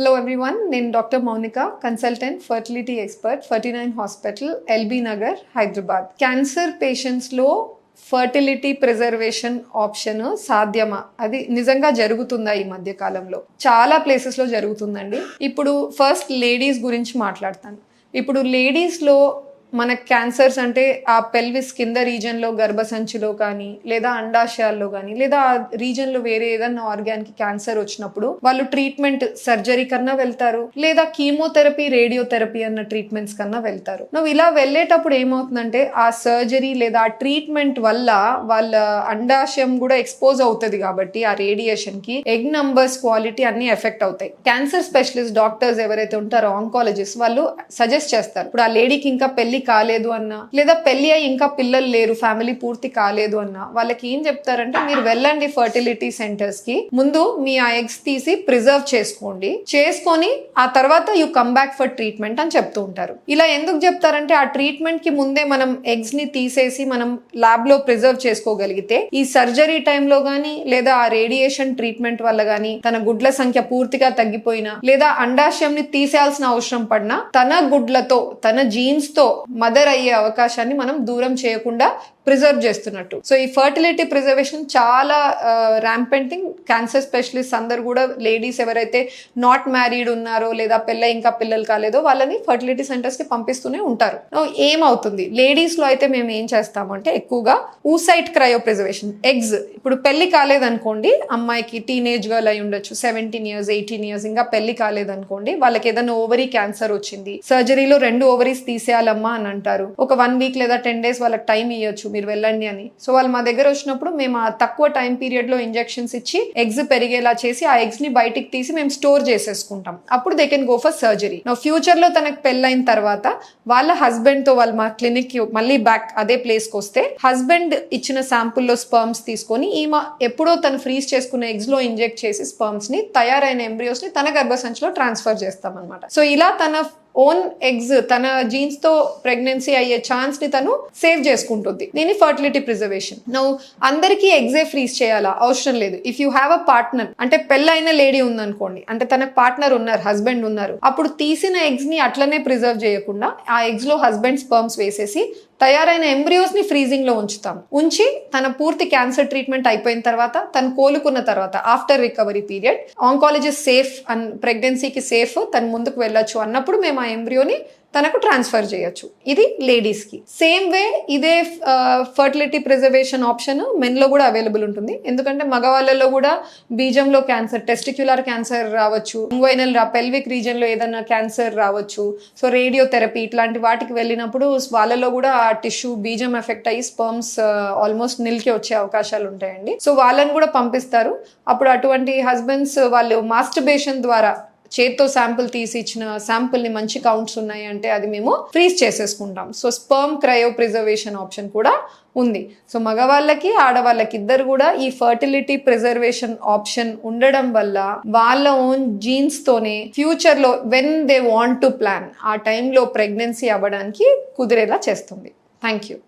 Hello everyone, నేను doctor Mounika, consultant fertility expert 49 hospital, LB Nagar, Hyderabad. Cancer పేషెంట్స్లో fertility preservation option సాధ్యమా? అది నిజంగా జరుగుతుందా? ఈ మధ్య కాలంలో చాలా ప్లేసెస్లో జరుగుతుందండి. ఇప్పుడు ఫస్ట్ లేడీస్ గురించి మాట్లాడతాను. ఇప్పుడు లేడీస్లో మన క్యాన్సర్స్ అంటే ఆ పెల్విస్ కింద రీజన్లో గర్భసంచిలో కానీ లేదా అండాశయాల్లో కానీ లేదా ఆ రీజన్లో వేరే ఏదన్నా ఆర్గాన్కి క్యాన్సర్ వచ్చినప్పుడు వాళ్ళు ట్రీట్మెంట్ సర్జరీ కన్నా వెళ్తారు, లేదా కీమోథెరపీ, రేడియోథెరపీ అన్న ట్రీట్మెంట్స్ కన్నా వెళ్తారు. నువ్వు ఇలా వెళ్ళేటప్పుడు ఏమవుతుందంటే ఆ సర్జరీ లేదా ఆ ట్రీట్మెంట్ వల్ల వాళ్ళ అండాశయం కూడా ఎక్స్పోజ్ అవుతుంది కాబట్టి ఆ రేడియేషన్కి ఎగ్ నంబర్స్ క్వాలిటీ అన్ని ఎఫెక్ట్ అవుతాయి. క్యాన్సర్ స్పెషలిస్ట్ డాక్టర్స్ ఎవరైతే ఉంటారో ఆంకాలజిస్ట్ వాళ్ళు సజెస్ట్ చేస్తారు. ఇప్పుడు ఆ లేడీకి ఇంకా పెళ్లి కాలేదు అన్నా లేదా పెళ్లి అయ్యి ఇంకా పిల్లలు లేరు, ఫ్యామిలీ పూర్తి కాలేదు అన్నా వాళ్ళకి ఏం చెప్తారంటే మీరు వెళ్ళండి ఫర్టిలిటీ సెంటర్స్ కి, ముందు మీ ఆ ఎగ్స్ తీసి ప్రిజర్వ్ చేసుకొని ఆ తర్వాత you come back for treatment అని చెప్తూ ఉంటారు. ఇలా ఎందుకు చెప్తారంటే ఆ ట్రీట్మెంట్ కి ముందే మనం ఎగ్స్ ని తీసేసి మనం ల్యాబ్ లో ప్రిజర్వ్ చేసుకోగలిగితే ఈ సర్జరీ టైంలో గానీ లేదా ఆ రేడియేషన్ ట్రీట్మెంట్ వల్ల గానీ తన గుడ్ల సంఖ్య పూర్తిగా తగ్గిపోయినా లేదా అండాశయం ని తీసేయాల్సిన అవసరం పడినా తన గుడ్లతో తన జీన్స్ తో మదర్ అయ్యే అవకాశాన్ని మనం దూరం చేయకుండా ప్రిజర్వ్ చేస్తున్నట్టు. సో ఈ ఫర్టిలిటీ ప్రిజర్వేషన్ చాలా ర్యాంపెంటింగ్. క్యాన్సర్ స్పెషలిస్ట్ అందరు కూడా లేడీస్ ఎవరైతే నాట్ మ్యారీడ్ ఉన్నారో లేదా పెళ్ళ ఇంకా పిల్లలు కాలేదో వాళ్ళని ఫర్టిలిటీ సెంటర్స్ కి పంపిస్తూనే ఉంటారు. ఏమవుతుంది లేడీస్ లో అయితే మేము ఏం చేస్తామంటే ఎక్కువగా ఊసైట్ క్రయో ప్రిజర్వేషన్ ఎగ్స్. ఇప్పుడు పెళ్లి కాలేదనుకోండి, అమ్మాయికి టీనేజ్ గర్ల్ అయి ఉండొచ్చు, 17 years 18 years, ఇంకా పెళ్లి కాలేదనుకోండి, వాళ్ళకి ఏదైనా ఓవరీ క్యాన్సర్ వచ్చింది, సర్జరీలో 2 ovaries తీసేయాలమ్మా అని అంటారు. ఒక 1 week లేదా 10 days వాళ్ళకి టైం ఇవ్వచ్చు, మీరు వెళ్ళండి అని. సో వాళ్ళు మా దగ్గర వచ్చినప్పుడు మేము ఆ తక్కువ టైం పీరియడ్ లో ఇంజెక్షన్స్ ఇచ్చి ఎగ్స్ పెరిగేలా చేసి ఆ ఎగ్స్ ని బయటికి తీసి మేము స్టోర్ చేసేసుకుంటాం. అప్పుడు they can go for surgery. Future లో తనకు పెళ్ళైన తర్వాత వాళ్ళ హస్బెండ్ తో వాళ్ళు మా క్లినిక్ కి మళ్ళీ బ్యాక్ అదే ప్లేస్ కి వస్తే హస్బెండ్ ఇచ్చిన శాంపుల్ లో స్పర్మ్స్ తీసుకొని ఈమె ఎప్పుడో తను ఫ్రీజ్ చేసుకున్న ఎగ్స్ లో ఇంజెక్ట్ చేసి స్పర్మ్స్ ని తయారైన ఎంబ్రియోస్ ని తన గర్భసంచిలో ట్రాన్స్ఫర్ చేస్తాం అనమాట. సో ఇలా తన ఓన్ ఎగ్స్, తన జీన్స్ తో ప్రెగ్నెన్సీ అయ్యే ఛాన్స్ ని తను సేవ్ చేసుకుంటుంది. దీని ఫర్టిలిటీ ప్రిజర్వేషన్. నువ్వు అందరికీ ఎగ్జే ఫ్రీజ్ చేయాలా? అవసరం లేదు. If you have a partner, అంటే పెళ్ళైన లేడీ ఉందనుకోండి, అంటే తనకు పార్ట్నర్ ఉన్నారు, హస్బెండ్ ఉన్నారు, అప్పుడు తీసిన ఎగ్స్ ని అట్లనే ప్రిజర్వ్ చేయకుండా ఆ ఎగ్స్ లో హస్బెండ్ స్పర్మ్స్ వేసేసి తయారైన ఎంబ్రియోస్ ని ఫ్రీజింగ్ లో ఉంచి తన పూర్తి క్యాన్సర్ ట్రీట్మెంట్ అయిపోయిన తర్వాత తను కోలుకున్న తర్వాత after recovery period oncologist safe ప్రెగ్నెన్సీకి సేఫ్, తను ముందుకు వెళ్ళొచ్చు అన్నప్పుడు మేము ఆ ఎంబ్రియోని తనకు ట్రాన్స్ఫర్ చేయొచ్చు. ఇది లేడీస్ కి. సేమ్ వే ఇదే ఫర్టిలిటీ ప్రిజర్వేషన్ ఆప్షన్ మెన్ లో కూడా అవైలబుల్ ఉంటుంది. ఎందుకంటే మగవాళ్ళలో కూడా బీజంలో క్యాన్సర్, టెస్టిక్యులర్ క్యాన్సర్ రావచ్చు, ఇంగ్వైనల్ పెల్విక్ రీజన్ లో ఏదైనా క్యాన్సర్ రావచ్చు. సో రేడియోథెరపీ ఇట్లాంటి వాటికి వెళ్ళినప్పుడు వాళ్ళలో కూడా ఆ టిష్యూ బీజం ఎఫెక్ట్ అయ్యి స్పర్మ్స్ ఆల్మోస్ట్ నిల్కి వచ్చే అవకాశాలు ఉంటాయండి. సో వాళ్ళని కూడా పంపిస్తారు. అప్పుడు అటువంటి హస్బెండ్స్ వాళ్ళు మాస్టర్బేషన్ ద్వారా చేత్తో శాంపుల్ తీసి ఇచ్చిన శాంపుల్ ని మంచి కౌంట్స్ ఉన్నాయి అంటే అది మేము ఫ్రీజ్ చేసేసుకుంటాం. So sperm cryopreservation option కూడా ఉంది. సో మగవాళ్ళకి ఆడవాళ్ళకి ఇద్దరు కూడా ఈ ఫర్టిలిటీ ప్రిజర్వేషన్ ఆప్షన్ ఉండడం వల్ల వాళ్ళ ఓన్ జీన్స్ తోనే ఫ్యూచర్ లో when they want to plan ఆ టైంలో ప్రెగ్నెన్సీ అవ్వడానికి కుదిరేలా చేస్తుంది. Thank you.